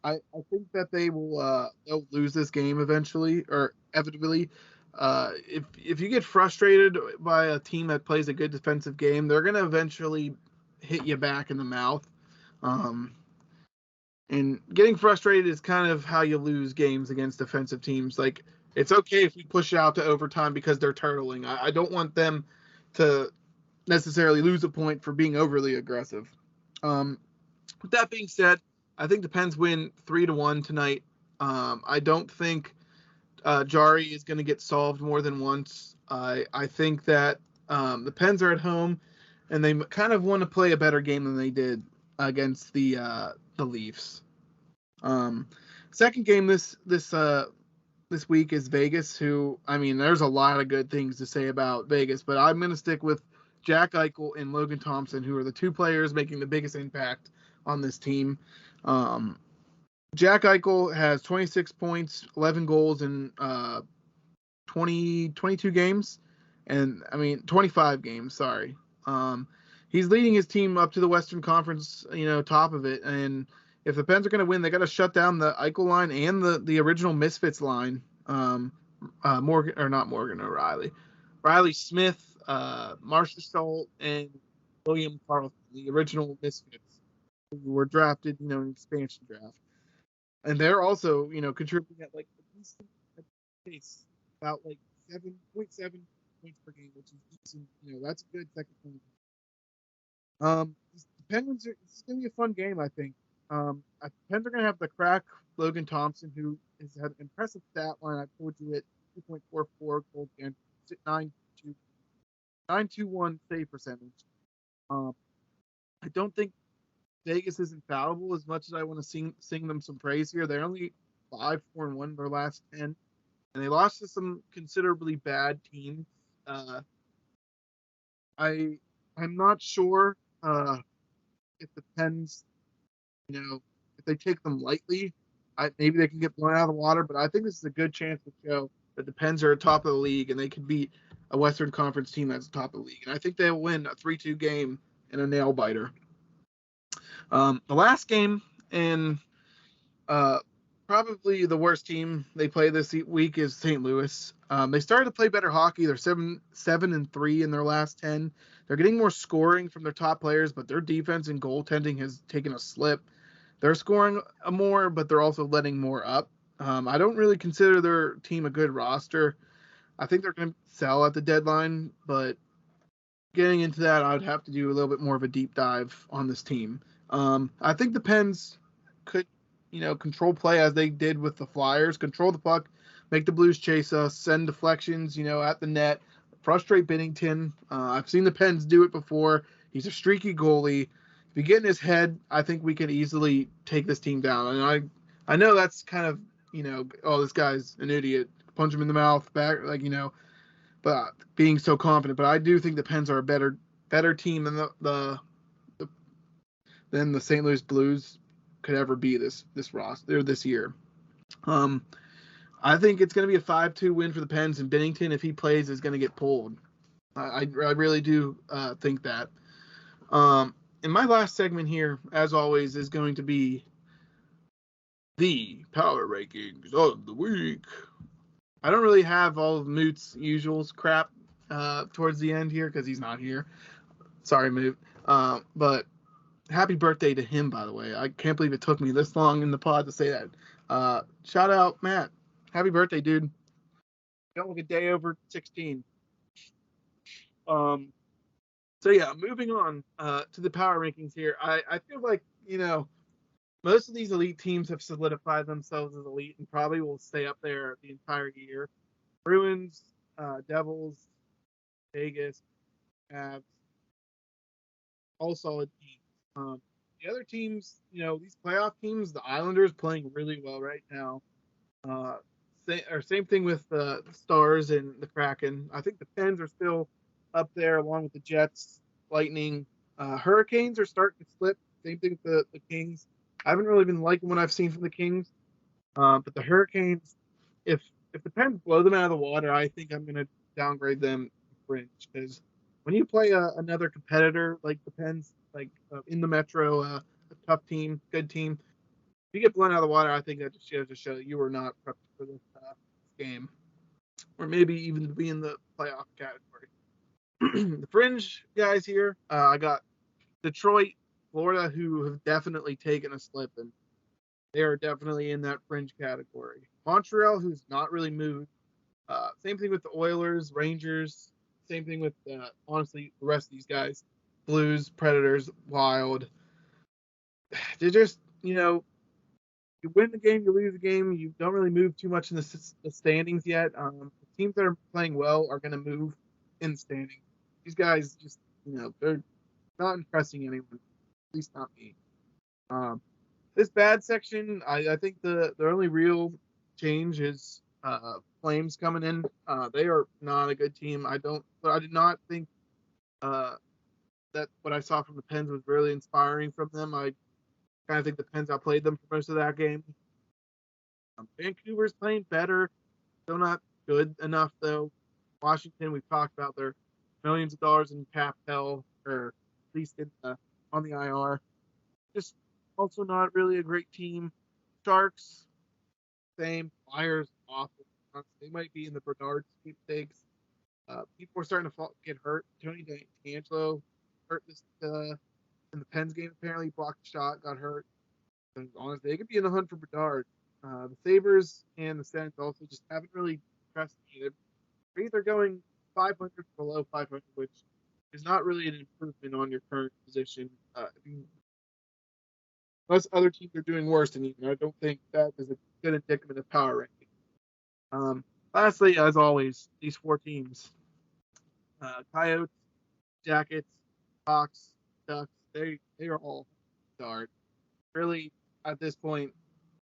I think that they'll lose this game eventually, or inevitably. If you get frustrated by a team that plays a good defensive game, they're gonna eventually hit you back in the mouth. And getting frustrated is kind of how you lose games against defensive teams. It's okay if we push it out to overtime because they're turtling. I don't want them to necessarily lose a point for being overly aggressive. With that being said, I think the Pens win 3-1 tonight. I don't think Jari is going to get solved more than once. I think that the Pens are at home, and they kind of want to play a better game than they did against the Leafs. Second game this week is Vegas, who, there's a lot of good things to say about Vegas, but I'm going to stick with Jack Eichel and Logan Thompson, who are the two players making the biggest impact on this team. Jack Eichel has 26 points, 11 goals in 22 games, and 25 games, sorry. He's leading his team up to the Western Conference, top of it, and if the Pens are going to win, they got to shut down the Eichel line and the original Misfits line. Riley Smith, Marcia Stoll, and William Carlson, the original Misfits, who were drafted, in an expansion draft. And they're also, contributing at a decent pace, about 7.7 points per game, which is decent. That's a good second point. The Penguins this is going to be a fun game, I think. The Pens are going to have to crack Logan Thompson, who has had an impressive stat line. I told you it, 2.44 goals against, 921 save percentage. I don't think Vegas is infallible as much as I want to sing them some praise here. They're only 5-4-1 in their last 10, and they lost to some considerably bad teams. I'm not sure if the Pens, if they take them lightly, maybe they can get blown out of the water, but I think this is a good chance to show that the Pens are top of the league and they can beat a Western Conference team that's top of the league. And I think they'll win a 3-2 game in a nail-biter. The last game, and probably the worst team they play this week, is St. Louis. They started to play better hockey. They're 7-3 in their last 10. They're getting more scoring from their top players, but their defense and goaltending has taken a slip. They're scoring more, but they're also letting more up. I don't really consider their team a good roster. I think they're going to sell at the deadline, but getting into that, I'd have to do a little bit more of a deep dive on this team. I think the Pens could, control play as they did with the Flyers, control the puck, make the Blues chase us, send deflections, at the net frustrate Binnington. I've seen the Pens do it before. He's a streaky goalie. If you get in his head, I think we can easily take this team down. And I know that's kind of, oh, this guy's an idiot. Punch him in the mouth, back, but being so confident. But I do think the Pens are a better team than than the St. Louis Blues could ever be this roster this year. I think it's going to be a 5-2 win for the Pens, and Binnington, if he plays, is going to get pulled. I really do think that. And my last segment here, as always, is going to be the power rankings of the week. I don't really have all of Moot's usuals crap towards the end here because he's not here. Sorry, Moot. But happy birthday to him, by the way. I can't believe it took me this long in the pod to say that. Shout out, Matt. Happy birthday, dude. Don't look a day over 16. So yeah, moving on to the power rankings here. I feel like, most of these elite teams have solidified themselves as elite and probably will stay up there the entire year. Bruins, Devils, Vegas, Avs, all solid teams. The other teams, these playoff teams, the Islanders playing really well right now. Same thing with the Stars and the Kraken. I think the Pens are still up there along with the Jets, Lightning. Hurricanes are starting to slip. Same thing with the Kings. I haven't really been liking what I've seen from the Kings. But the Hurricanes, if the Pens blow them out of the water, I think I'm going to downgrade them fringe. Because when you play another competitor like the Pens, in the Metro, a tough team, good team, if you get blown out of the water, I think that just goes to show that you were not prepped for this game. Or maybe even to be in the playoff category. The fringe guys here, I got Detroit, Florida, who have definitely taken a slip, and they are definitely in that fringe category. Montreal, who's not really moved. Same thing with the Oilers, Rangers. Same thing with, honestly, the rest of these guys. Blues, Predators, Wild. They're just, you win the game, you lose the game. You don't really move too much in the standings yet. The teams that are playing well are going to move in the standings. These guys just, they're not impressing anyone, at least not me. This bad section, I think the only real change is Flames coming in. They are not a good team. I did not think that what I saw from the Pens was really inspiring from them. I kind of think the Pens outplayed them for most of that game. Vancouver's playing better, still not good enough though. Washington, we've talked about their millions of dollars in cap hell, or at least on the IR. Just also not really a great team. Sharks, same. Flyers, awful. They might be in the Bernard sweepstakes. People are starting to get hurt. Tony D'Angelo hurt this in the Pens game. Apparently, blocked a shot, got hurt. And honestly, they could be in the hunt for Bernard. The Sabres and the Sens also just haven't really impressed me. They're either going 500 below 500, which is not really an improvement on your current position. Unless other teams are doing worse than you, I don't think that is a good indictment of power ranking. Lastly, as always, these four teams: Coyotes, Jackets, Hawks, Ducks. They are all stars. Really, at this point,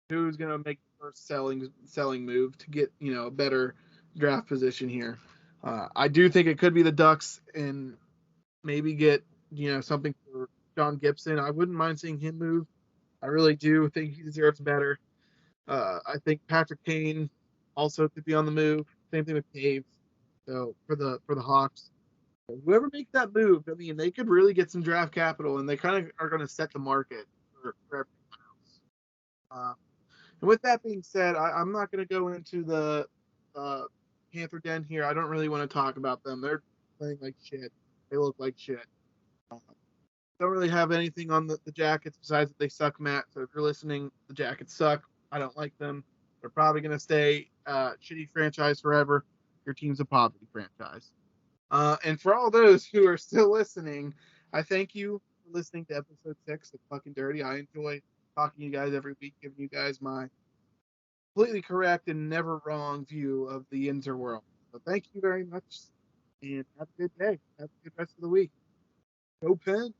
who's going to make the first selling move to get a better draft position here? I do think it could be the Ducks and maybe get something for John Gibson. I wouldn't mind seeing him move. I really do think he deserves better. I think Patrick Kane also could be on the move. Same thing with Taves. So for the Hawks, whoever makes that move, I mean, they could really get some draft capital, and they kind of are going to set the market for everyone else. And with that being said, I'm not going to go into the Panther Den here. I don't really want to talk about them. They're playing like shit. They look like shit. Don't really have anything on the Jackets besides that they suck, Matt. So if you're listening, the Jackets suck. I don't like them. They're probably going to stay shitty franchise forever. Your team's a poverty franchise. And for all those who are still listening, I thank you for listening to episode 6 of Puckin Dirty. I enjoy talking to you guys every week, giving you guys my completely correct and never wrong view of the interworld. So thank you very much. and have a good day. Have a good rest of the week. Go Penn.